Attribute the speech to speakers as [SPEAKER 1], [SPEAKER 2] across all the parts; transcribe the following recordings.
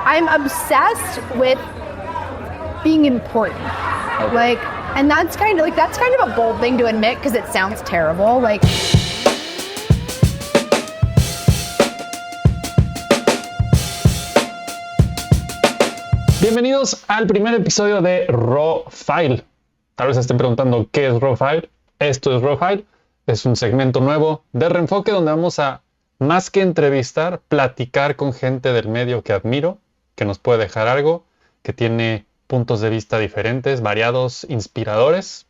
[SPEAKER 1] I'm obsessed with being important.
[SPEAKER 2] Okay.
[SPEAKER 1] And that's kind of a bold thing to admit because it sounds terrible.
[SPEAKER 2] Bienvenidos al primer episodio de Raw File. Tal vez estén preguntando qué es Raw File. Esto es Raw File. Es un segmento nuevo de Reenfoque donde vamos a, más que entrevistar, platicar con gente del medio que admiro, que nos puede dejar algo, que tiene puntos de vista diferentes, variados, inspiradores.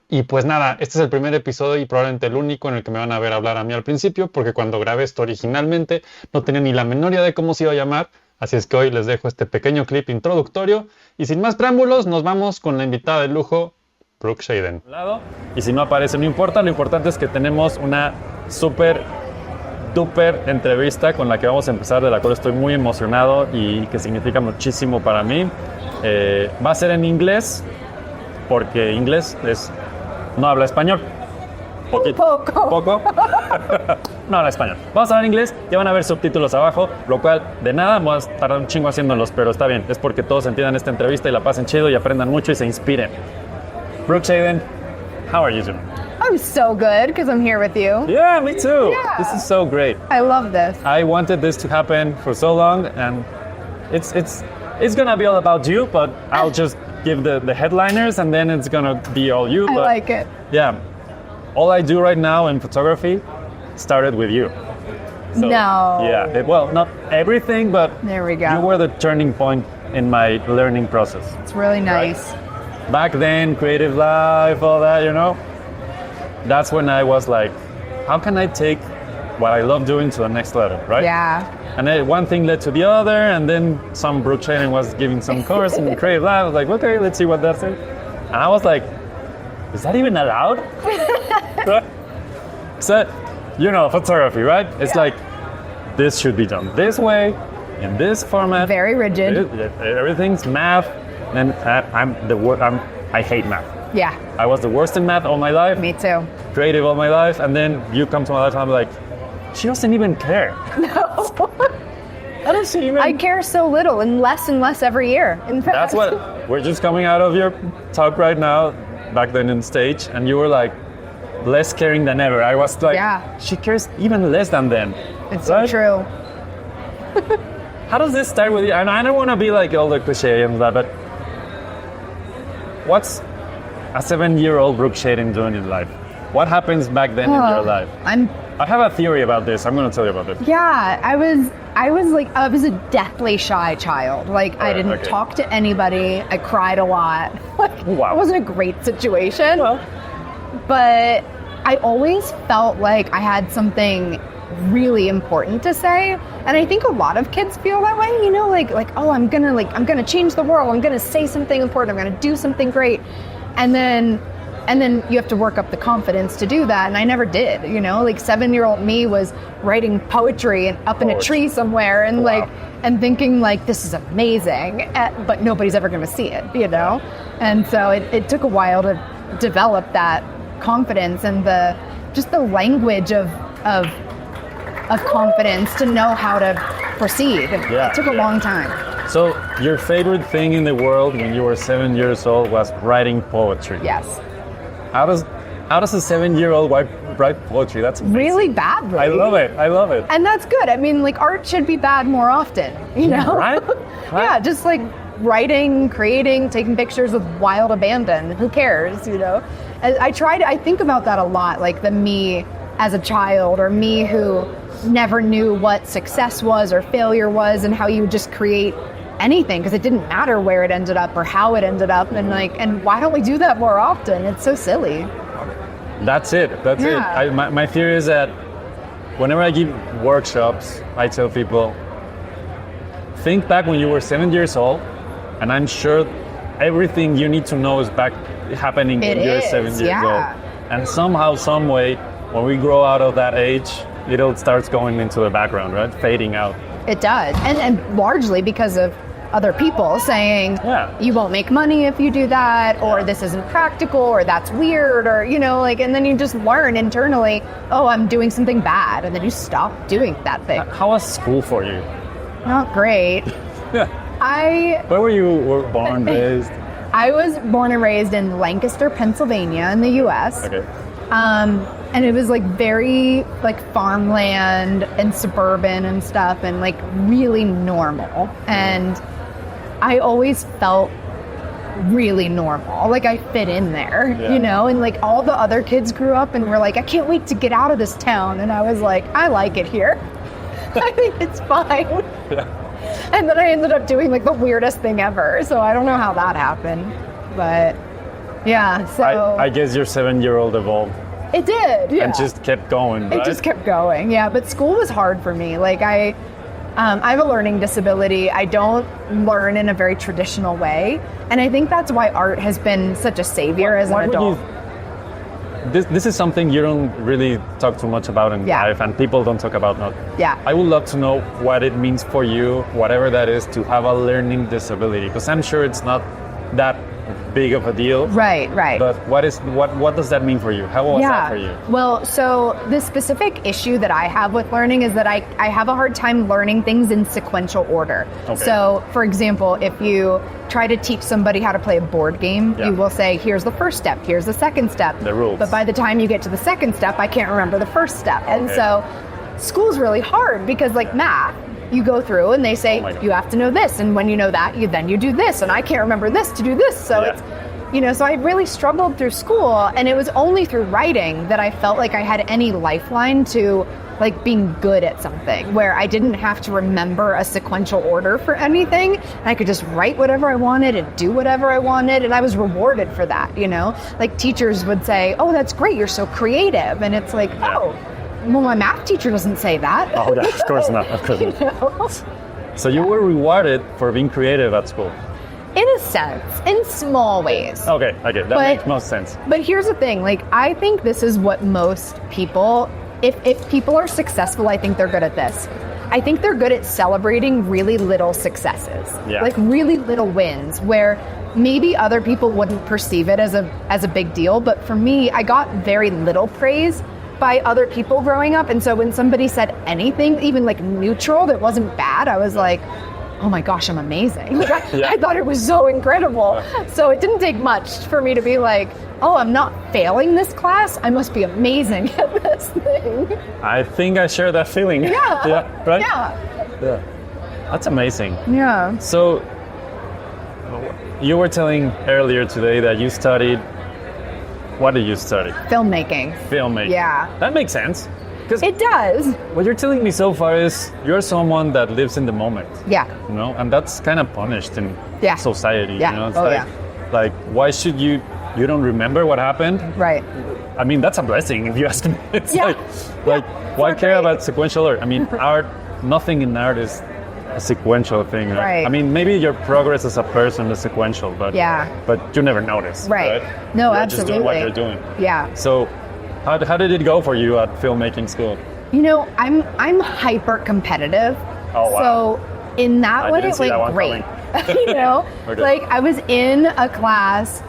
[SPEAKER 2] Y pues nada, este es el primer episodio y probablemente el único en el que me van a ver hablar a mí al principio, porque cuando grabé esto originalmente no tenía ni la menor idea de cómo se iba a llamar. Así es que hoy les dejo este pequeño clip introductorio. Y sin más preámbulos, nos vamos con la invitada de lujo, Brooke Shaden. Y si no aparece, no importa. Lo importante es que tenemos una súper duper entrevista con la que vamos a empezar, de la cual estoy muy emocionado y que significa muchísimo para mí. Va a ser en inglés, porque inglés no habla español. Poco. No habla español. Vamos a hablar inglés, ya van a ver subtítulos abajo, lo cual de nada vamos a tardar un chingo haciéndolos, pero está bien. Es porque todos entiendan esta entrevista y la pasen chido y aprendan mucho y se inspiren. Brooke Shaden, how are you doing?
[SPEAKER 1] I'm so good because I'm here with you.
[SPEAKER 2] Yeah, me too.
[SPEAKER 1] Yeah.
[SPEAKER 2] This is so great.
[SPEAKER 1] I love this.
[SPEAKER 2] I wanted this to happen for so long, and it's gonna be all about you, but I'll just give the headliners, and then it's gonna be all you.
[SPEAKER 1] I
[SPEAKER 2] But
[SPEAKER 1] like it.
[SPEAKER 2] yeah, all I do right now in photography started with you. So,
[SPEAKER 1] No.
[SPEAKER 2] Yeah, well, not everything, but
[SPEAKER 1] There we go.
[SPEAKER 2] you were the turning point in my learning process.
[SPEAKER 1] It's really nice.
[SPEAKER 2] Back then, creative life, all that, that's when I was like, how can I take what I love doing to the next level, right?
[SPEAKER 1] Yeah.
[SPEAKER 2] And then one thing led to the other, and then some Brooke Shaden was giving some course in creative life. I was like, okay, let's see what that's in. And I was like, is that even allowed? So, photography, right? It's like, this should be done this way, in this format.
[SPEAKER 1] Very rigid.
[SPEAKER 2] Everything's math, and I hate math.
[SPEAKER 1] Yeah.
[SPEAKER 2] I was the worst in math all my life.
[SPEAKER 1] Me too.
[SPEAKER 2] Creative all my life, and then you come to my life, and I'm like, she doesn't even care.
[SPEAKER 1] No.
[SPEAKER 2] How does she even?
[SPEAKER 1] I care so little and less every year. In fact.
[SPEAKER 2] That's what we're just coming out of your talk right now. Back then in stage, and you were like less caring than ever. I was like,
[SPEAKER 1] Yeah.
[SPEAKER 2] She cares even less than then.
[SPEAKER 1] It's
[SPEAKER 2] right?
[SPEAKER 1] true.
[SPEAKER 2] How does this start with you? And I don't want to be like all the cliche and that, but what's a 7-year-old Brooke Shaden doing in life? What happens back then in your life? I have a theory about this. I'm going to tell you about it.
[SPEAKER 1] Yeah, I was a deathly shy child. I didn't talk to anybody. I cried a lot.
[SPEAKER 2] Wow.
[SPEAKER 1] It wasn't a great situation.
[SPEAKER 2] Well.
[SPEAKER 1] But I always felt like I had something really important to say. And I think a lot of kids feel that way, oh, I'm gonna change the world. I'm gonna say something important. I'm gonna do something great. And then you have to work up the confidence to do that. And I never did, 7-year-old me was writing poetry and up in a tree somewhere and
[SPEAKER 2] wow.
[SPEAKER 1] and thinking this is amazing, but nobody's ever going to see it, And so it took a while to develop that confidence and the language of confidence to know how to proceed.
[SPEAKER 2] Yeah,
[SPEAKER 1] it took a long time.
[SPEAKER 2] So your favorite thing in the world when you were 7 years old was writing poetry.
[SPEAKER 1] Yes.
[SPEAKER 2] How does a 7-year-old write poetry? That's amazing.
[SPEAKER 1] Really badly.
[SPEAKER 2] I love it.
[SPEAKER 1] And that's good. I mean, art should be bad more often,
[SPEAKER 2] Right?
[SPEAKER 1] Yeah, just writing, creating, taking pictures with wild abandon. Who cares, I think about that a lot, the me as a child, or me who never knew what success was or failure was, and how you would just create anything because it didn't matter where it ended up or how it ended up, and why don't we do that more often? It's so silly.
[SPEAKER 2] That's it. My theory is that whenever I give workshops, I tell people, think back when you were 7 years old, and I'm sure everything you need to know is happening when you're 7 years old. And somehow, some way, when we grow out of that age, it all starts going into the background, right? Fading out.
[SPEAKER 1] It does. And largely because of other people saying, you won't make money if you do that, or this isn't practical, or that's weird, or, and then you just learn internally, oh, I'm doing something bad, and then you stop doing that thing.
[SPEAKER 2] How was school for you?
[SPEAKER 1] Not great.
[SPEAKER 2] Where were you born, raised?
[SPEAKER 1] I was born and raised in Lancaster, Pennsylvania, in the U.S.
[SPEAKER 2] Okay.
[SPEAKER 1] And it was like very like farmland and suburban and stuff, and like really normal. And I always felt really normal, like I fit in there, you know. And like all the other kids grew up and were like, I can't wait to get out of this town. And I was like, I like it here. I think it's fine. Yeah. And then I ended up doing like the weirdest thing ever. So I don't know how that happened, but yeah. So
[SPEAKER 2] I guess your 7-year-old evolved.
[SPEAKER 1] It did, yeah.
[SPEAKER 2] And just kept going, right?
[SPEAKER 1] It just kept going, yeah. But school was hard for me. Like I have a learning disability. I don't learn in a very traditional way. And I think that's why art has been such a savior as an adult.
[SPEAKER 2] This is something you don't really talk too much about in life, and people don't talk about not.
[SPEAKER 1] Yeah.
[SPEAKER 2] I would love to know what it means for you, whatever that is, to have a learning disability, because I'm sure it's not that big of a deal.
[SPEAKER 1] Right.
[SPEAKER 2] But what does that mean for you? How was that for you?
[SPEAKER 1] Well, so the specific issue that I have with learning is that I have a hard time learning things in sequential order. Okay. So, for example, if you try to teach somebody how to play a board game, you will say, here's the first step, here's the second step.
[SPEAKER 2] The rules.
[SPEAKER 1] But by the time you get to the second step, I can't remember the first step. And so school's really hard because like math, you go through and they say, you have to know this. And when you know that, you do this. And I can't remember this to do this. So it's, you know, so I really struggled through school. And it was only through writing that I felt like I had any lifeline to like being good at something, where I didn't have to remember a sequential order for anything. And I could just write whatever I wanted and do whatever I wanted. And I was rewarded for that, you know, like teachers would say, oh, that's great, you're so creative. And it's like, oh, well, my math teacher doesn't say that.
[SPEAKER 2] Oh, yeah, of course not. Of course not.
[SPEAKER 1] You know?
[SPEAKER 2] So you were rewarded for being creative at school?
[SPEAKER 1] In a sense, in small ways.
[SPEAKER 2] Okay, that makes most sense.
[SPEAKER 1] But here's the thing, like, I think this is what most people, if people are successful, I think they're good at this. I think they're good at celebrating really little successes, like really little wins, where maybe other people wouldn't perceive it as a big deal. But for me, I got very little praise by other people growing up. And so when somebody said anything, even like neutral, that wasn't bad, I was like, oh my gosh, I'm amazing. I thought it was so incredible. So it didn't take much for me to be like, oh, I'm not failing this class. I must be amazing at this thing.
[SPEAKER 2] I think I share that feeling.
[SPEAKER 1] Yeah.
[SPEAKER 2] Right?
[SPEAKER 1] Yeah.
[SPEAKER 2] That's amazing.
[SPEAKER 1] Yeah.
[SPEAKER 2] So you were telling earlier today that you studied, what did you study?
[SPEAKER 1] Filmmaking. Yeah.
[SPEAKER 2] That makes sense.
[SPEAKER 1] It does.
[SPEAKER 2] What you're telling me so far is you're someone that lives in the moment.
[SPEAKER 1] Yeah.
[SPEAKER 2] You know, and that's kind of punished in society.
[SPEAKER 1] Yeah.
[SPEAKER 2] You know, it's like, why should you don't remember what happened?
[SPEAKER 1] Right.
[SPEAKER 2] I mean, that's a blessing if you ask me. It's like why care about sequential art? I mean, art, nothing in art is a sequential thing. Right? I mean, maybe your progress as a person is sequential, but you never notice.
[SPEAKER 1] Right. No,
[SPEAKER 2] you're
[SPEAKER 1] absolutely.
[SPEAKER 2] Just doing what you're doing.
[SPEAKER 1] Yeah.
[SPEAKER 2] So how did it go for you at filmmaking school?
[SPEAKER 1] You know, I'm hyper competitive.
[SPEAKER 2] Oh, wow.
[SPEAKER 1] So in that way, it went great. You know, like I was in a class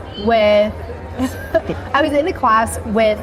[SPEAKER 1] with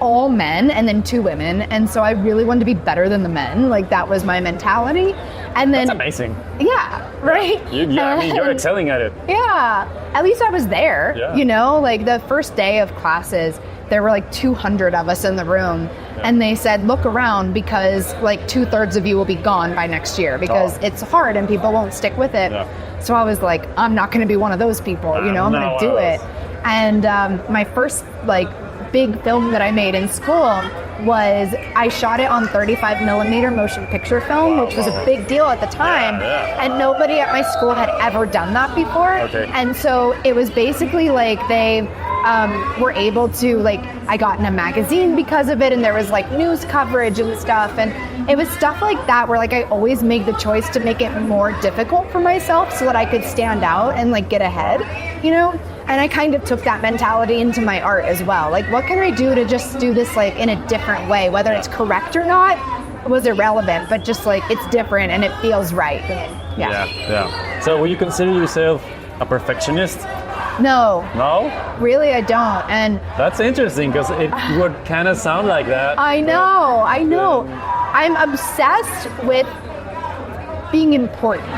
[SPEAKER 1] all men and then 2 women, and so I really wanted to be better than the men. Like that was my mentality. And then
[SPEAKER 2] that's amazing.
[SPEAKER 1] Yeah, right.
[SPEAKER 2] I mean, you're excelling at it.
[SPEAKER 1] Yeah, at least I was there.
[SPEAKER 2] Yeah.
[SPEAKER 1] You know, like the first day of classes, there were like 200 of us in the room, and they said, look around because like 2/3 of you will be gone by next year because it's hard and people won't stick with it. Yeah. So I was like, I'm not going to be one of those people. You know, I'm going to do it. And my first like big film that I made in school was I shot it on 35 millimeter motion picture film, which was a big deal at the time. And nobody at my school had ever done that before. And so it was basically like they were able to, like, I got in a magazine because of it, and there was like news coverage and stuff, and it was stuff like that where like I always made the choice to make it more difficult for myself so that I could stand out and like get ahead, you know? And I kind of took that mentality into my art as well. Like, what can I do to just do this like in a different way? Whether it's correct or not was irrelevant, but just like it's different and it feels right.
[SPEAKER 2] Yeah. So would you consider yourself a perfectionist?
[SPEAKER 1] No.
[SPEAKER 2] No?
[SPEAKER 1] Really, I don't. And
[SPEAKER 2] that's interesting because it would kind of sound like that.
[SPEAKER 1] I know. I'm obsessed with being important.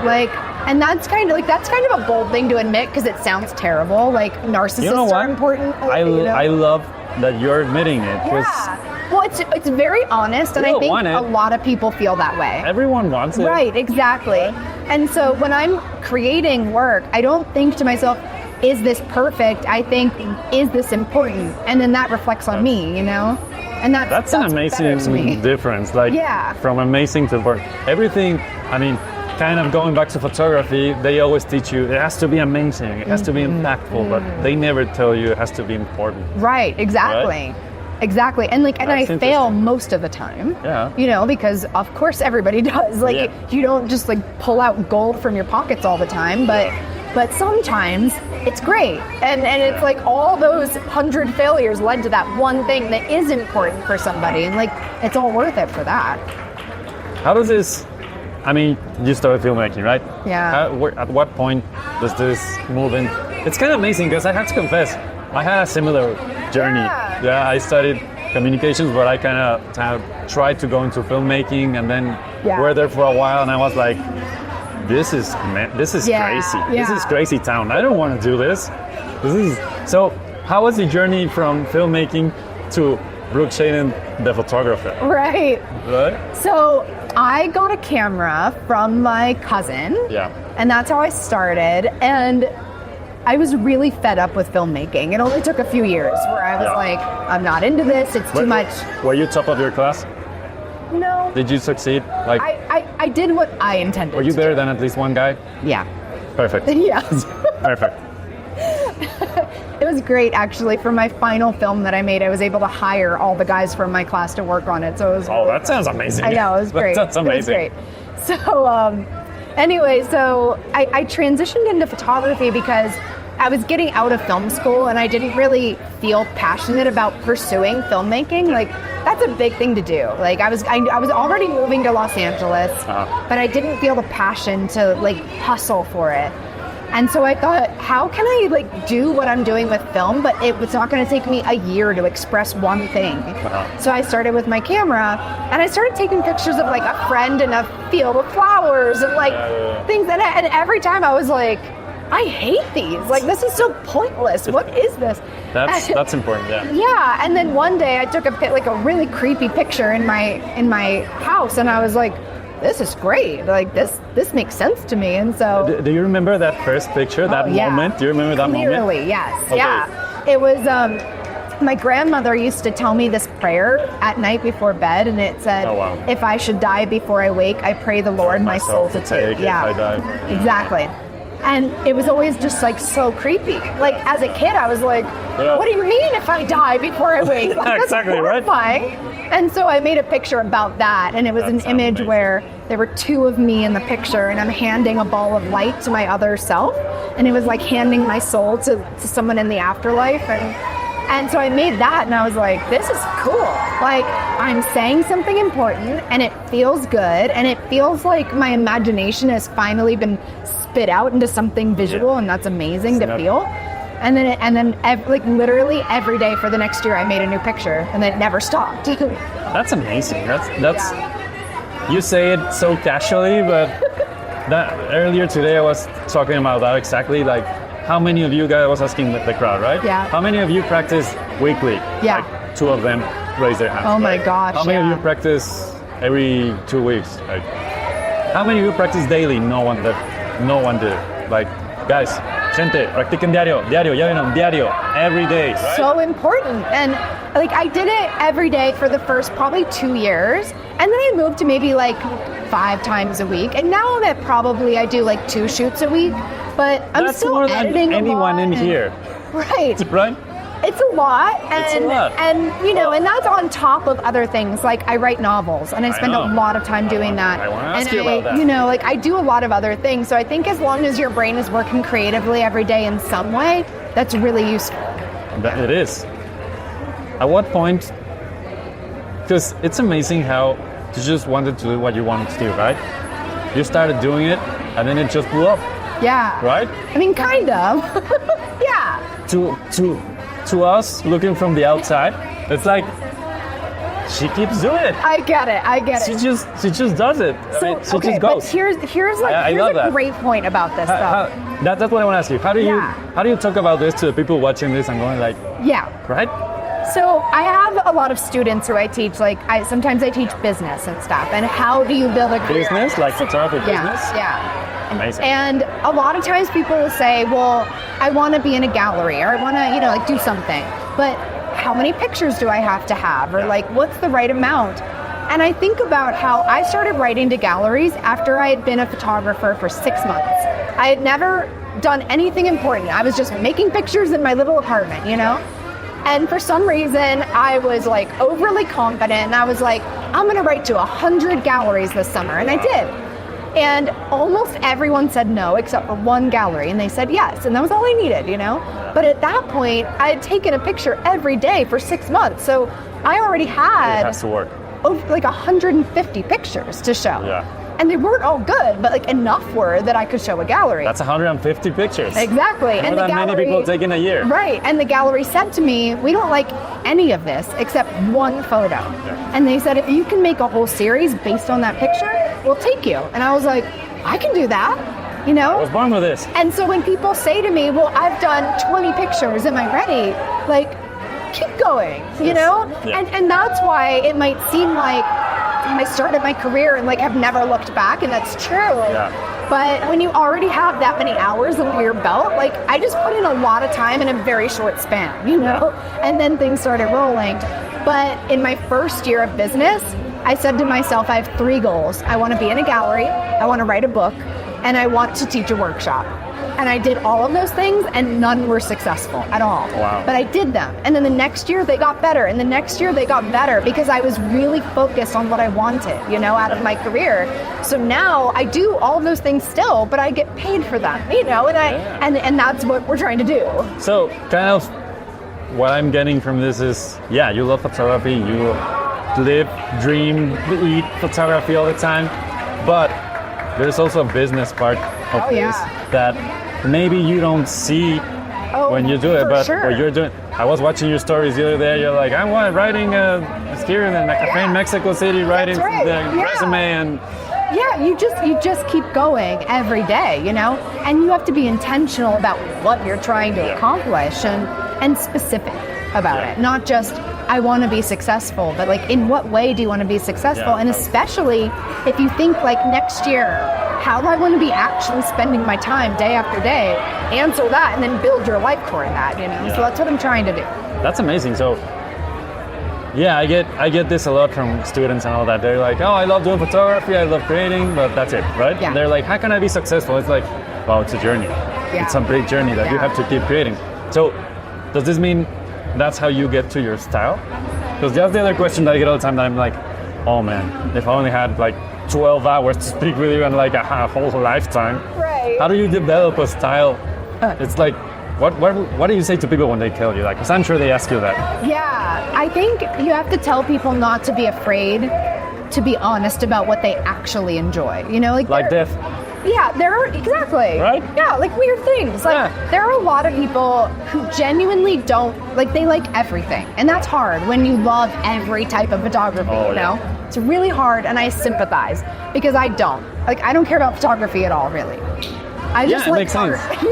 [SPEAKER 1] Like, And that's kind of a bold thing to admit because it sounds terrible. Like narcissists
[SPEAKER 3] You know what?
[SPEAKER 1] are important.
[SPEAKER 3] I love that you're admitting it. 'Cause
[SPEAKER 1] Yeah. Well, it's very honest, and I think a lot of people feel that way.
[SPEAKER 3] everyone wants it.
[SPEAKER 1] Right, exactly. And so when I'm creating work, I don't think to myself, is this perfect? I think, is this important? And then that reflects on me, you know? And
[SPEAKER 3] That's an amazing
[SPEAKER 1] better to me.
[SPEAKER 3] difference. Like
[SPEAKER 1] Yeah.
[SPEAKER 3] from amazing to important. Everything, I mean, kind of going back to photography, they always teach you it has to be amazing, it has to be impactful, but they never tell you it has to be important.
[SPEAKER 1] Right, exactly.
[SPEAKER 3] Right?
[SPEAKER 1] Exactly. And
[SPEAKER 3] That's
[SPEAKER 1] I fail
[SPEAKER 3] interesting.
[SPEAKER 1] most of the time.
[SPEAKER 3] Yeah.
[SPEAKER 1] You know, because of course everybody does. Like
[SPEAKER 3] Yeah.
[SPEAKER 1] you don't just like pull out gold from your pockets all the time, but sometimes it's great. And it's like all those 100 failures led to that one thing that is important for somebody, and like it's all worth it for that.
[SPEAKER 3] How does this, I mean, you started filmmaking, right?
[SPEAKER 1] Yeah.
[SPEAKER 3] At what point does this move in? It's kind of amazing because I have to confess, I had a similar journey.
[SPEAKER 1] Yeah.
[SPEAKER 3] I studied communications, but I kind of tried to go into filmmaking, and then were there for a while, and I was like, this is
[SPEAKER 1] Yeah,
[SPEAKER 3] crazy. This
[SPEAKER 1] yeah.
[SPEAKER 3] is crazy town. I don't want to do this. So. How was the journey from filmmaking to Brooke Shaden, the photographer?
[SPEAKER 1] Right.
[SPEAKER 3] Right?
[SPEAKER 1] So I got a camera from my cousin.
[SPEAKER 3] Yeah.
[SPEAKER 1] And that's how I started. And I was really fed up with filmmaking. It only took a few years where I was like, I'm not into this. It's too much.
[SPEAKER 3] Were you top of your class?
[SPEAKER 1] No.
[SPEAKER 3] Did you succeed? Like,
[SPEAKER 1] I did what I intended.
[SPEAKER 3] were you
[SPEAKER 1] to
[SPEAKER 3] better
[SPEAKER 1] do.
[SPEAKER 3] than at least one guy?
[SPEAKER 1] Yeah.
[SPEAKER 3] Perfect.
[SPEAKER 1] Yeah.
[SPEAKER 3] Perfect.
[SPEAKER 1] It was great, actually. For my final film that I made, I was able to hire all the guys from my class to work on it. So it was.
[SPEAKER 3] Oh, that sounds amazing.
[SPEAKER 1] I know, it was great.
[SPEAKER 3] That sounds amazing.
[SPEAKER 1] It was great. So, anyway, so I transitioned into photography because I was getting out of film school and I didn't really feel passionate about pursuing filmmaking. Like, that's a big thing to do. Like, I was already moving to Los Angeles, but I didn't feel the passion to like hustle for it. And so I thought, how can I like do what I'm doing with film, but it was not going to take me a year to express one thing. So I started with my camera and I started taking pictures of like a friend in a field of flowers and like things. And every time I was like, I hate these. Like, this is so pointless. What is this?
[SPEAKER 3] That's important, yeah.
[SPEAKER 1] Yeah. And then one day I took a really creepy picture in my house and I was like, this is great. Like this makes sense to me. And so
[SPEAKER 3] Do you remember that first picture, that moment? Do you remember that moment?
[SPEAKER 1] Clearly, yes.
[SPEAKER 3] Okay.
[SPEAKER 1] Yeah. It was my grandmother used to tell me this prayer at night before bed, and it said,
[SPEAKER 3] Oh, wow.
[SPEAKER 1] if I should die before I wake, I pray the Lord my soul to take.
[SPEAKER 3] Yeah. If I die.
[SPEAKER 1] Exactly. And it was always just like so creepy. Like as a kid, I was like, what do you mean if I die before I wake? Like, that's
[SPEAKER 3] Exactly, right?
[SPEAKER 1] horrifying. And so I made a picture about that, and it was an image
[SPEAKER 3] amazing.
[SPEAKER 1] where there were two of me in the picture, and I'm handing a ball of light to my other self, and it was like handing my soul to someone in the afterlife. And so I made that, and I was like, this is cool. Like, I'm saying something important, and it feels good, and it feels like my imagination has finally been spit out into something visual, and that's amazing to feel. And then literally every day for the next year, I made a new picture, and it never stopped.
[SPEAKER 3] That's amazing. That's You say it so casually, but that earlier today I was talking about that exactly. Like, how many of you guys, I was asking the crowd, right?
[SPEAKER 1] Yeah.
[SPEAKER 3] How many of you practice weekly?
[SPEAKER 1] Yeah.
[SPEAKER 3] Like, two of them raise their hands.
[SPEAKER 1] Oh my
[SPEAKER 3] right?
[SPEAKER 1] gosh,
[SPEAKER 3] How many of
[SPEAKER 1] yeah.
[SPEAKER 3] you practice every 2 weeks? Like, how many of you practice daily? No one did. Like, guys, gente, practiquen diario, ya vieron, diario, every day. Right?
[SPEAKER 1] So important. And like I did it every day for the first probably 2 years, and then I moved to maybe like 5 times a week, and now I'm at probably I do like 2 shoots a week, but I'm
[SPEAKER 3] That's
[SPEAKER 1] still
[SPEAKER 3] more than
[SPEAKER 1] editing
[SPEAKER 3] anyone
[SPEAKER 1] a lot
[SPEAKER 3] in here.
[SPEAKER 1] Right.
[SPEAKER 3] Right?
[SPEAKER 1] It's a lot, and
[SPEAKER 3] It's a lot.
[SPEAKER 1] and you know, and that's on top of other things. Like I write novels, and I spend a
[SPEAKER 3] know.
[SPEAKER 1] lot of time doing that.
[SPEAKER 3] I wanna ask
[SPEAKER 1] and
[SPEAKER 3] you about that.
[SPEAKER 1] You know, like I do a lot of other things. So I think as long as your brain is working creatively every day in some way, that's really useful.
[SPEAKER 3] It is. At what point? Because it's amazing how you just wanted to do what you wanted to do, right? You started doing it, and then it just blew up,
[SPEAKER 1] Yeah.
[SPEAKER 3] right?
[SPEAKER 1] I mean, kind of. Yeah.
[SPEAKER 3] To us, looking from the outside, it's like she keeps doing it.
[SPEAKER 1] I get it.
[SPEAKER 3] She just does it.
[SPEAKER 1] So,
[SPEAKER 3] I mean, she
[SPEAKER 1] okay,
[SPEAKER 3] just
[SPEAKER 1] but
[SPEAKER 3] goes.
[SPEAKER 1] here's
[SPEAKER 3] I love
[SPEAKER 1] a
[SPEAKER 3] that.
[SPEAKER 1] great point about this, though.
[SPEAKER 3] That's what I want to ask you. How do you talk about this to the people watching this and going like,
[SPEAKER 1] Yeah.
[SPEAKER 3] right?
[SPEAKER 1] So I have a lot of students who I teach, sometimes I teach business and stuff, and how do you build a career?
[SPEAKER 3] Business, like photography business?
[SPEAKER 1] Yeah.
[SPEAKER 3] Amazing.
[SPEAKER 1] And a lot of times people will say, well, I want to be in a gallery, or I want to, do something, but how many pictures do I have to have? Or what's the right amount? And I think about how I started writing to galleries after I had been a photographer for 6 months. I had never done anything important. I was just making pictures in my little apartment, And for some reason, I was overly confident, and I was like, I'm gonna write to 100 galleries this summer, and I did. And almost everyone said no, except for one gallery, and they said yes, and that was all I needed, But at that point, I had taken a picture every day for 6 months, so I already had
[SPEAKER 3] It has to work.
[SPEAKER 1] 150 pictures to show.
[SPEAKER 3] Yeah.
[SPEAKER 1] And they weren't all good, but enough were that I could show a gallery.
[SPEAKER 3] That's 150 pictures.
[SPEAKER 1] Exactly.
[SPEAKER 3] More
[SPEAKER 1] and
[SPEAKER 3] than many people take in a year.
[SPEAKER 1] Right. And the gallery said to me, we don't like any of this except one photo.
[SPEAKER 3] Yeah.
[SPEAKER 1] And they said, if you can make a whole series based on that picture, we'll take you. And I was like, I can do that.
[SPEAKER 3] I was born with this.
[SPEAKER 1] And so when people say to me, well, I've done 20 pictures, am I ready? Keep going,
[SPEAKER 3] Yeah.
[SPEAKER 1] And that's why it might seem like I started my career and have never looked back, and that's true.
[SPEAKER 3] Yeah.
[SPEAKER 1] But when you already have that many hours under your belt, I just put in a lot of time in a very short span, and then things started rolling. But in my first year of business, I said to myself, I have 3 goals. I want to be in a gallery, I want to write a book, and I want to teach a workshop. And I did all of those things, and none were successful at all.
[SPEAKER 3] Wow.
[SPEAKER 1] But I did them. And then the next year they got better, and the next year they got better because I was really focused on what I wanted, out of my career. So now I do all of those things still, but I get paid for them, and that's what we're trying to do.
[SPEAKER 3] So kind of what I'm getting from this is, you love photography, you live, dream, eat photography all the time, but there's also a business part of this that maybe you don't see when you do it, but what you're doing. I was watching your stories the other day. You're like, I'm writing here in a cafe in Mexico City, writing the resume, and
[SPEAKER 1] you just keep going every day, and you have to be intentional about what you're trying to accomplish and specific about it, not just I want to be successful, but in what way do you want to be successful? And especially if you think next year, how do I want to be actually spending my time day after day? Answer that and then build your life toward that, So that's what I'm trying to do.
[SPEAKER 3] That's amazing. So I get this a lot from students and all that. They're like, oh, I love doing photography, I love creating, but that's it, right?
[SPEAKER 1] Yeah.
[SPEAKER 3] They're like, how can I be successful? It's like, well, it's a journey.
[SPEAKER 1] Yeah.
[SPEAKER 3] It's a big journey that you have to keep creating. So does this mean that's how you get to your style? Because that's the other question that I get all the time that I'm like, oh man, if I only had 12 hours to speak with you and a whole lifetime.
[SPEAKER 1] Right.
[SPEAKER 3] How do you develop a style? It's like, what do you say to people when they tell you? Because I'm sure they ask you that.
[SPEAKER 1] Yeah, I think you have to tell people not to be afraid to be honest about what they actually enjoy.
[SPEAKER 3] Like death.
[SPEAKER 1] Yeah, there are, exactly.
[SPEAKER 3] Right?
[SPEAKER 1] Yeah, weird things. There are a lot of people who genuinely don't, they like everything. And that's hard when you love every type of photography,
[SPEAKER 3] Yeah.
[SPEAKER 1] It's really hard, and I sympathize because I don't. I don't care about photography at all, really. I just
[SPEAKER 3] it
[SPEAKER 1] like
[SPEAKER 3] makes
[SPEAKER 1] art,
[SPEAKER 3] sense.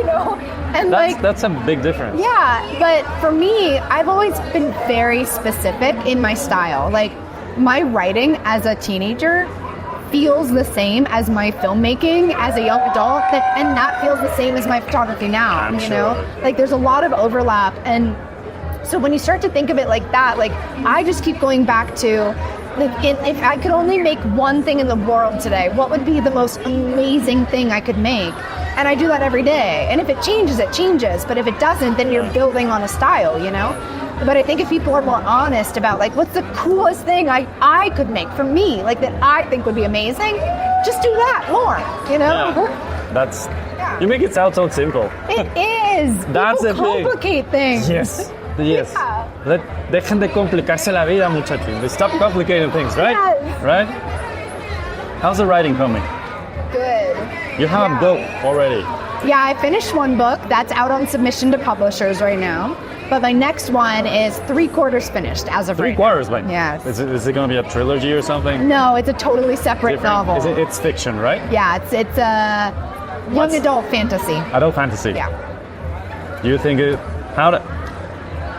[SPEAKER 1] And
[SPEAKER 3] that's a big difference.
[SPEAKER 1] Yeah, but for me, I've always been very specific in my style. My writing as a teenager feels the same as my filmmaking as a young adult, and that feels the same as my photography now.
[SPEAKER 3] I'm sure.
[SPEAKER 1] There's a lot of overlap, and so when you start to think of it like that, I just keep going back to, if I could only make one thing in the world today, what would be the most amazing thing I could make? And I do that every day. And if it changes, it changes. But if it doesn't, then you're building on a style, But I think if people are more honest about what's the coolest thing I could make for me, that I think would be amazing, just do that more,
[SPEAKER 3] You make it sound so simple.
[SPEAKER 1] It is.
[SPEAKER 3] That's
[SPEAKER 1] people complicate things.
[SPEAKER 3] Yes.
[SPEAKER 1] Yeah.
[SPEAKER 3] Dejen de complicarse la vida, muchachos. They stop complicating things, right?
[SPEAKER 1] Yes.
[SPEAKER 3] Right? How's the writing coming?
[SPEAKER 1] Good.
[SPEAKER 3] You have a book already.
[SPEAKER 1] Yeah, I finished one book that's out on submission to publishers right now. But my next one is 3/4 finished as of right now.
[SPEAKER 3] 3/4, like.
[SPEAKER 1] Yes.
[SPEAKER 3] Is it going to be a trilogy or something?
[SPEAKER 1] No, it's a totally separate novel.
[SPEAKER 3] It's fiction, right?
[SPEAKER 1] Yeah, it's a young adult fantasy.
[SPEAKER 3] Adult fantasy.
[SPEAKER 1] Yeah.
[SPEAKER 3] Do you think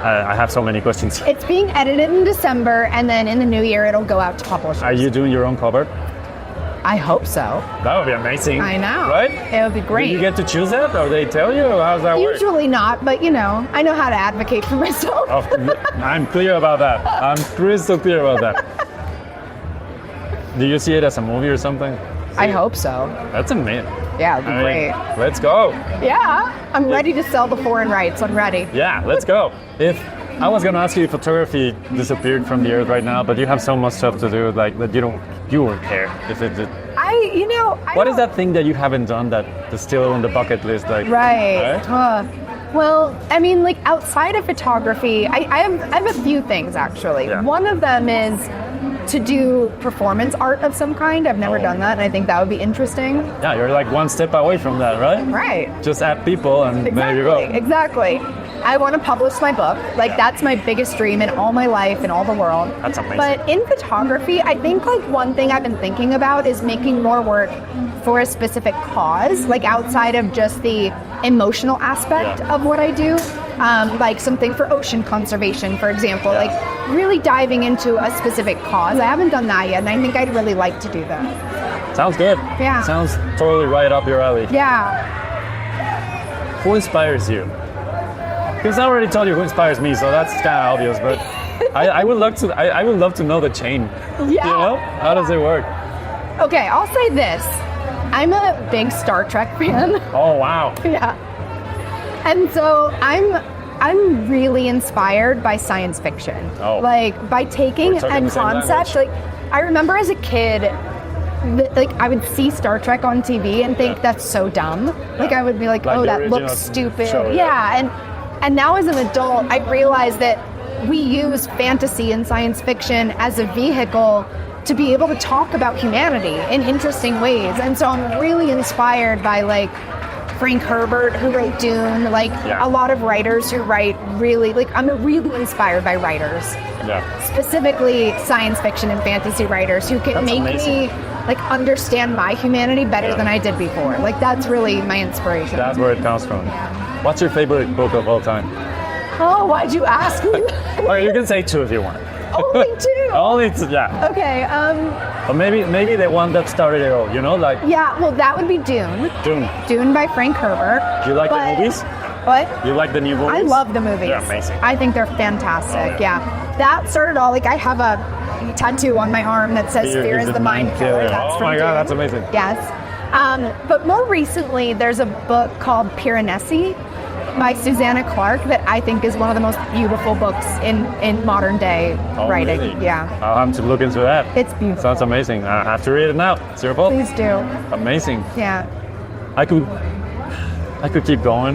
[SPEAKER 3] I have so many questions.
[SPEAKER 1] It's being edited in December, and then in the new year it'll go out to publishers.
[SPEAKER 3] Are you doing your own cover?
[SPEAKER 1] I hope so.
[SPEAKER 3] That would be amazing.
[SPEAKER 1] I know.
[SPEAKER 3] Right?
[SPEAKER 1] It would be great.
[SPEAKER 3] Do you get to choose that, or they tell you? Or how's that work?
[SPEAKER 1] Usually not, but you know, I know how to advocate for myself.
[SPEAKER 3] I'm clear about that. I'm crystal clear about that. Do you see it as a movie or something?
[SPEAKER 1] I hope so.
[SPEAKER 3] That's amazing.
[SPEAKER 1] Yeah, it'd be great.
[SPEAKER 3] Let's go.
[SPEAKER 1] Yeah, I'm ready to sell the foreign rights. I'm ready.
[SPEAKER 3] Yeah, let's go. If I was gonna ask you if photography disappeared from the earth right now, but you have so much stuff to do, like that you won't care if it did. What is that thing that you haven't done that is still on the bucket list? Like,
[SPEAKER 1] right. Well, I mean, like outside of photography, I have a few things actually.
[SPEAKER 3] Yeah.
[SPEAKER 1] One of them is to do performance art of some kind. I've never done that, and I think that would be interesting.
[SPEAKER 3] Yeah, you're like one step away from that, right?
[SPEAKER 1] Right.
[SPEAKER 3] Just add people and there you go.
[SPEAKER 1] Exactly. I want to publish my book. Like that's my biggest dream in all my life, in all the world.
[SPEAKER 3] That's amazing.
[SPEAKER 1] But in photography, I think like one thing I've been thinking about is making more work for a specific cause, like outside of just the emotional aspect of what I do. Like something for ocean conservation, for example, like really diving into a specific cause. I haven't done that yet, and I think I'd really like to do that.
[SPEAKER 3] Sounds good.
[SPEAKER 1] Yeah.
[SPEAKER 3] Sounds totally right up your alley.
[SPEAKER 1] Yeah.
[SPEAKER 3] Who inspires you? Because I already told you who inspires me, so that's kind of obvious. But I would love to know the chain.
[SPEAKER 1] Yeah.
[SPEAKER 3] You know, how does it work?
[SPEAKER 1] Okay, I'll say this: I'm a big Star Trek fan.
[SPEAKER 3] Oh wow.
[SPEAKER 1] Yeah. And so I'm really inspired by science fiction.
[SPEAKER 3] Oh.
[SPEAKER 1] Like by taking a concept. Like I remember as a kid, like I would see Star Trek on TV and think that's so dumb. Like I would be like, oh, that looks stupid.
[SPEAKER 3] Show,
[SPEAKER 1] And now as an adult, I realized that we use fantasy and science fiction as a vehicle to be able to talk about humanity in interesting ways. And so I'm really inspired by like Frank Herbert, who wrote Dune, like a lot of writers who write really, like I'm really inspired by writers.
[SPEAKER 3] Yeah.
[SPEAKER 1] Specifically science fiction and fantasy writers who can make me like understand my humanity better than I did before. Like that's really my inspiration.
[SPEAKER 3] That's where it comes from. What's your favorite book of all time?
[SPEAKER 1] Oh, why'd you ask me?
[SPEAKER 3] Or you can say two if you want.
[SPEAKER 1] Only two?
[SPEAKER 3] Only two, yeah.
[SPEAKER 1] Okay,
[SPEAKER 3] Or maybe the one that started it all, you know, like.
[SPEAKER 1] Yeah, well that would be Dune. Dune by Frank Herbert.
[SPEAKER 3] Do you like the movies?
[SPEAKER 1] What?
[SPEAKER 3] You like the new movies?
[SPEAKER 1] I love the movies.
[SPEAKER 3] They're amazing.
[SPEAKER 1] I think they're fantastic, That started all, like I have a tattoo on my arm that says fear is the mind killer.
[SPEAKER 3] Oh my God, that's amazing.
[SPEAKER 1] Yes. But more recently, there's a book called Piranesi by Susanna Clarke that I think is one of the most beautiful books in modern day writing.
[SPEAKER 3] Really?
[SPEAKER 1] Yeah.
[SPEAKER 3] I'll have to look into that.
[SPEAKER 1] It's beautiful.
[SPEAKER 3] Sounds amazing. I have to read it now. It's your fault.
[SPEAKER 1] Please do.
[SPEAKER 3] Amazing.
[SPEAKER 1] Yeah.
[SPEAKER 3] I could keep going.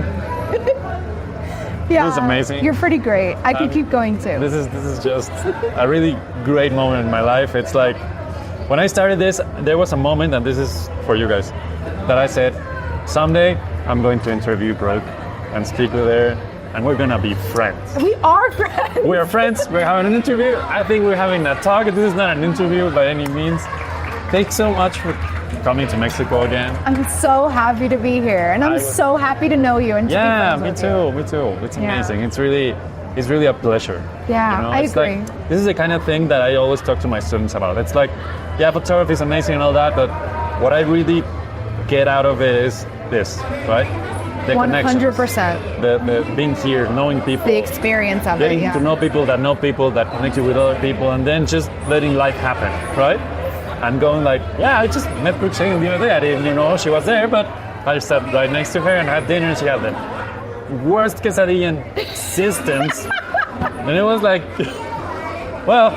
[SPEAKER 1] Yeah.
[SPEAKER 3] This is amazing.
[SPEAKER 1] You're pretty great. I could keep going too.
[SPEAKER 3] This is just a really great moment in my life. It's like when I started this, there was a moment, and this is for you guys, that I said, someday I'm going to interview Brooke and speak with her, and we're gonna be friends.
[SPEAKER 1] We are friends.
[SPEAKER 3] We are friends. We're having an interview. I think we're having a talk. This is not an interview by any means. Thanks so much for coming to Mexico again.
[SPEAKER 1] I'm so happy to be here, and I'm so happy to know you. And to be friends
[SPEAKER 3] me
[SPEAKER 1] with
[SPEAKER 3] too.
[SPEAKER 1] you.
[SPEAKER 3] It's amazing. It's really a pleasure.
[SPEAKER 1] Yeah,
[SPEAKER 3] you know?
[SPEAKER 1] I agree.
[SPEAKER 3] Like, this is the kind of thing that I always talk to my students about. It's like, photography is amazing and all that, but what I really get out of it is this, right? The
[SPEAKER 1] 100%.
[SPEAKER 3] The being here, knowing people.
[SPEAKER 1] The experience of
[SPEAKER 3] getting
[SPEAKER 1] it,
[SPEAKER 3] to know people that connect you with other people, and then just letting life happen, right? And going like, I just met Brooke Shaden the other day. I didn't know she was there, but I sat right next to her and had dinner, and she had the worst quesadilla in existence. And it was like, well,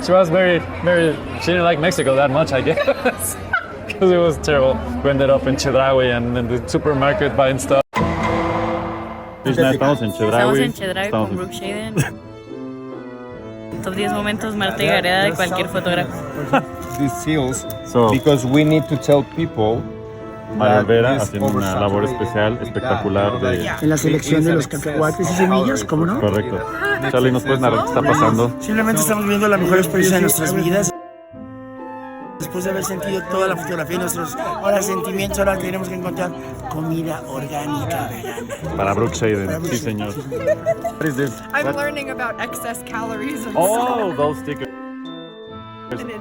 [SPEAKER 3] she was she didn't like Mexico that much, I guess. Because it was terrible. We ended up in Chedraui and in the supermarket buying stuff. Estamos en
[SPEAKER 4] Chedraui con Brooke Shaden. Top 10 momentos Marta y Gareda de cualquier fotógrafo.
[SPEAKER 5] These seals because we need to tell people
[SPEAKER 3] Mario Vera haciendo una labor especial, espectacular de...
[SPEAKER 5] En la selección de los cacahuates y semillas, ¿cómo no?
[SPEAKER 3] Correcto. Charlie, ¿nos puedes narrar qué está pasando?
[SPEAKER 5] Simplemente estamos viviendo la mejor experiencia de nuestras vidas. Después de haber sentido toda la fotografía y nuestros ahora sentimientos, ahora tenemos que encontrar comida orgánica vegana.
[SPEAKER 3] Para Brooke Shaden, sí señor. What is this?
[SPEAKER 1] I'm learning about excess calories and
[SPEAKER 3] Oh, those stickers.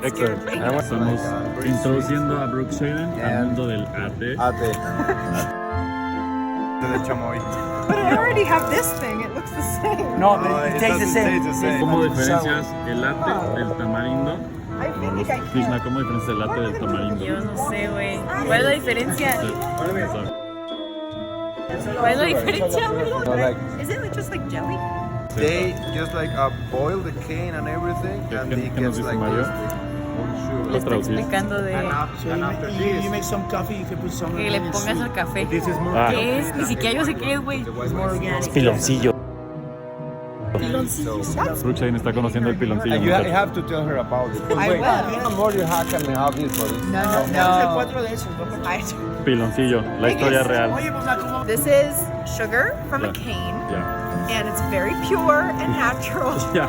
[SPEAKER 3] Excellent. Estamos introduciendo a Brooke Shaden al mundo del arte.
[SPEAKER 1] But I already have this thing. It looks the same.
[SPEAKER 5] No, it tastes the same.
[SPEAKER 3] ¿Cómo diferencias el latte del tamarindo?
[SPEAKER 1] I feel like I
[SPEAKER 3] Krishna, ¿cómo diferencias el latte del tamarindo?
[SPEAKER 4] Yo no sé, güey. ¿Cuál es la diferencia? ¿Cuál es la diferencia, güey?
[SPEAKER 1] Is it just like jelly?
[SPEAKER 6] They just like boil the cane and everything, and
[SPEAKER 3] ¿Qué
[SPEAKER 6] it
[SPEAKER 3] nos
[SPEAKER 6] gets
[SPEAKER 3] dice
[SPEAKER 6] like
[SPEAKER 3] Mario?
[SPEAKER 4] Le estoy explicando de
[SPEAKER 5] You make some coffee, you can put some
[SPEAKER 4] que le pongas al café.
[SPEAKER 3] Ah,
[SPEAKER 4] ¿Qué es? Ni siquiera yo sé qué es, güey.
[SPEAKER 3] piloncillo. Brooke Shaden está conociendo el piloncillo.
[SPEAKER 6] And you
[SPEAKER 3] muchachos.
[SPEAKER 6] have to tell her about it.
[SPEAKER 1] I will.
[SPEAKER 6] The more you hack and have this for this.
[SPEAKER 1] No.
[SPEAKER 5] 4 de esos, ¿no?
[SPEAKER 3] Piloncillo, la historia real.
[SPEAKER 5] Oye, pues, ¿cómo?
[SPEAKER 1] This is sugar from a cane,
[SPEAKER 3] Yeah.
[SPEAKER 1] and it's very pure and natural.
[SPEAKER 3] Yeah.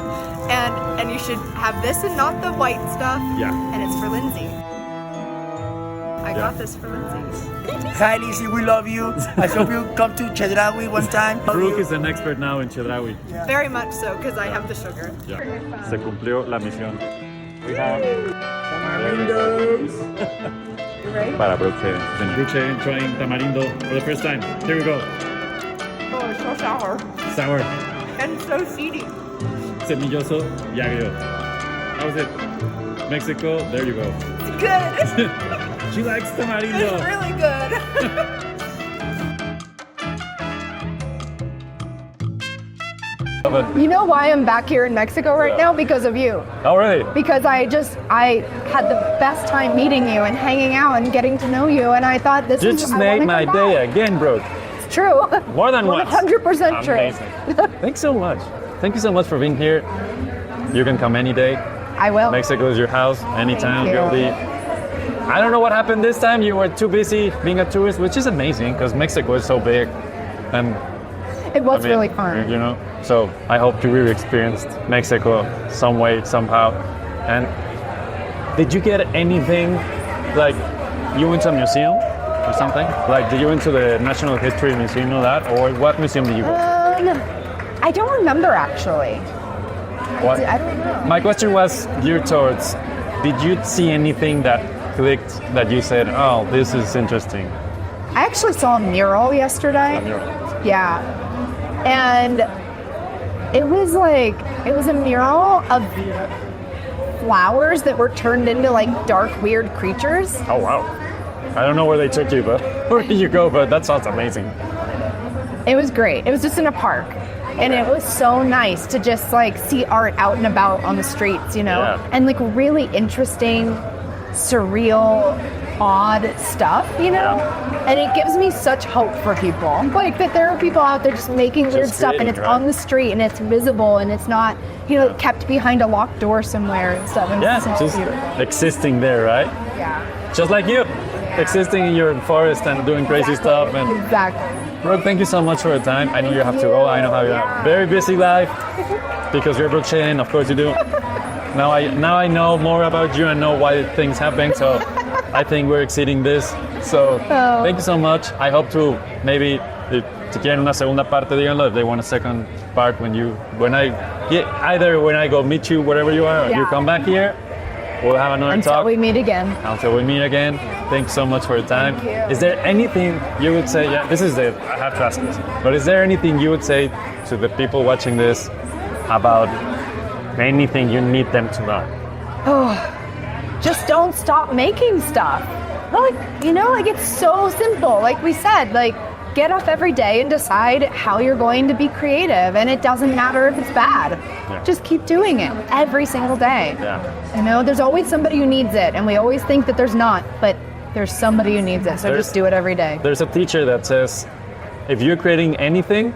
[SPEAKER 1] And you should have this and not the white stuff.
[SPEAKER 3] Yeah.
[SPEAKER 1] And it's for Lindsay. I
[SPEAKER 3] Yeah.
[SPEAKER 1] got this for Lindsay.
[SPEAKER 5] Hi, Lizzie, we love you. I hope you come to Chedraui one time.
[SPEAKER 3] Brooke is an expert now in Chedraui.
[SPEAKER 1] Very much so, because I have the sugar.
[SPEAKER 3] Yeah. Se cumplió la misión. We have para Brooke Shaden. Brooke Shaden trying tamarindo for the first time. Here we go.
[SPEAKER 1] Oh, it's so sour.
[SPEAKER 3] Sour,
[SPEAKER 1] And so seedy.
[SPEAKER 3] semilloso y agrio. How was it? Mexico, there you go.
[SPEAKER 1] It's good.
[SPEAKER 3] She likes tamarindo.
[SPEAKER 1] It's really good. You know why I'm back here in Mexico right now? Because of you.
[SPEAKER 3] Oh, really?
[SPEAKER 1] Because I had the best time meeting you and hanging out and getting to know you, and I thought this
[SPEAKER 3] You
[SPEAKER 1] is
[SPEAKER 3] just
[SPEAKER 1] I
[SPEAKER 3] made
[SPEAKER 1] wanna
[SPEAKER 3] my
[SPEAKER 1] come
[SPEAKER 3] day
[SPEAKER 1] back.
[SPEAKER 3] again, Brooke.
[SPEAKER 1] It's true.
[SPEAKER 3] More than once.
[SPEAKER 1] 100% true.
[SPEAKER 3] Amazing. Thanks so much. Thank you so much for being here. You can come any day.
[SPEAKER 1] I will.
[SPEAKER 3] Mexico is your house. Anytime,
[SPEAKER 1] Thank you.
[SPEAKER 3] you'll be. I don't know what happened this time. You were too busy being a tourist, which is amazing because Mexico is so big, and
[SPEAKER 1] It was
[SPEAKER 3] I mean,
[SPEAKER 1] really fun.
[SPEAKER 3] You know, so I hope you really experienced Mexico some way, somehow. And did you get anything like you went to a museum or something? Like, did you went to the National History Museum, you know that? Or what museum did you go?
[SPEAKER 1] I don't remember actually.
[SPEAKER 3] What?
[SPEAKER 1] I don't know.
[SPEAKER 3] My question was geared towards, did you see anything that clicked that you said, oh, this is interesting?
[SPEAKER 1] I actually saw a mural yesterday. Yeah. And it was a mural of flowers that were turned into like dark, weird creatures.
[SPEAKER 3] Oh, wow. I don't know where they took you, but where did you go? But that sounds amazing.
[SPEAKER 1] It was great. It was just in a park. And it was so nice to just like see art out and about on the streets, you know?
[SPEAKER 3] Yeah.
[SPEAKER 1] And like really interesting, surreal, odd stuff, you know?
[SPEAKER 3] Yeah.
[SPEAKER 1] And it gives me such hope for people. Like that there are people out there just making weird stuff and
[SPEAKER 3] creating,
[SPEAKER 1] it's
[SPEAKER 3] right?
[SPEAKER 1] on the street and it's visible and it's not, you know, kept behind a locked door somewhere and stuff. And
[SPEAKER 3] Yeah,
[SPEAKER 1] it's so
[SPEAKER 3] just
[SPEAKER 1] beautiful.
[SPEAKER 3] existing there, right?
[SPEAKER 1] Yeah.
[SPEAKER 3] Just like you, existing in your forest and doing crazy stuff. And
[SPEAKER 1] Exactly.
[SPEAKER 3] Brooke, thank you so much for your time. I know you have to go. I know how you have a very busy life because you're Brooke Shaden, of course you do. Now I know more about you and know why things happen. So I think we're exceeding this. So thank you so much. I hope to maybe si quieren una segunda parte, díganlo. If they want a second part when I go meet you wherever you are, or you
[SPEAKER 1] Yeah.
[SPEAKER 3] come back here, we'll have another
[SPEAKER 1] Until
[SPEAKER 3] talk.
[SPEAKER 1] we meet again.
[SPEAKER 3] Until we meet again. Thanks so much for your time.
[SPEAKER 1] Thank you.
[SPEAKER 3] Is there anything you would say? Yeah, this is it. I have to ask this. But is there anything you would say to the people watching this about anything you need them to know?
[SPEAKER 1] Just don't stop making stuff. Like, you know, like it's so simple. Like we said, like get up every day and decide how you're going to be creative. And it doesn't matter if it's bad.
[SPEAKER 3] Yeah.
[SPEAKER 1] Just keep doing it every single day.
[SPEAKER 3] Yeah.
[SPEAKER 1] You know, there's always somebody who needs it. And we always think that there's not, but there's somebody who needs it. So
[SPEAKER 3] There's-
[SPEAKER 1] just do it every day.
[SPEAKER 3] There's a teacher that says, if you're creating anything,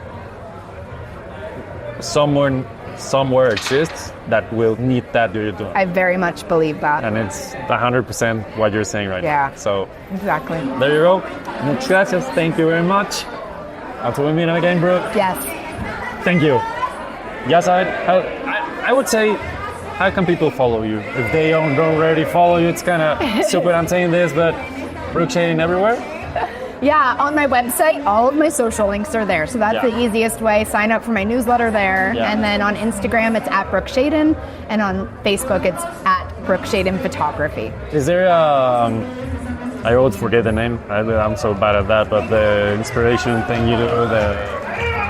[SPEAKER 3] somewhere exists that will need that you're doing.
[SPEAKER 1] I very much believe that.
[SPEAKER 3] And it's 100% what you're saying right
[SPEAKER 1] Yeah.
[SPEAKER 3] now. So
[SPEAKER 1] Exactly.
[SPEAKER 3] there you go. Muchas gracias. Thank you very much. Until we meet again, Brooke.
[SPEAKER 1] Yes.
[SPEAKER 3] Thank you. Yes, I would say, how can people follow you? If they don't already follow you, it's kind of stupid I'm saying this, but Brooke Shaden everywhere?
[SPEAKER 1] Yeah, on my website, all of my social links are there. So that's
[SPEAKER 3] Yeah.
[SPEAKER 1] the easiest way. Sign up for my newsletter there.
[SPEAKER 3] Yeah.
[SPEAKER 1] And then on Instagram, it's at Brooke Shaden. And on Facebook, it's at Brooke Shaden Photography.
[SPEAKER 3] Is there I always forget the name. I'm so bad at that, but the inspiration thing you do,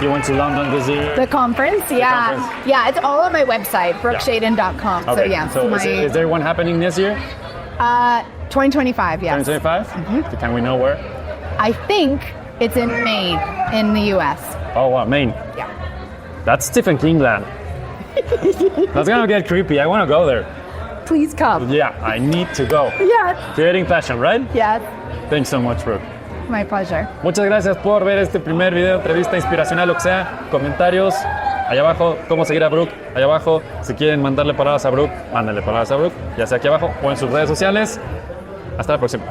[SPEAKER 3] you went to London this year?
[SPEAKER 1] The conference, yeah.
[SPEAKER 3] conference.
[SPEAKER 1] Yeah, it's all on my website, brookeshaden.com. So
[SPEAKER 3] Okay.
[SPEAKER 1] yeah.
[SPEAKER 3] So is there one happening this year?
[SPEAKER 1] 2025, yes.
[SPEAKER 3] 2025? Can we know where?
[SPEAKER 1] I think it's in Maine, in the US.
[SPEAKER 3] Oh, wow, Maine.
[SPEAKER 1] Yeah.
[SPEAKER 3] That's Stephen King land. That's gonna get creepy. I want to go there.
[SPEAKER 1] Please come.
[SPEAKER 3] Yeah, I need to go.
[SPEAKER 1] Yes.
[SPEAKER 3] Creating passion, right?
[SPEAKER 1] Yes.
[SPEAKER 3] Thanks so much, Brooke.
[SPEAKER 1] My pleasure.
[SPEAKER 3] Muchas gracias por ver este primer video, entrevista inspiracional, lo que sea. Comentarios, allá abajo, cómo seguir a Brooke, allá abajo. Si quieren mandarle palabras a Brooke, mándenle palabras a Brooke, ya sea aquí abajo o en sus redes sociales. Hasta la próxima.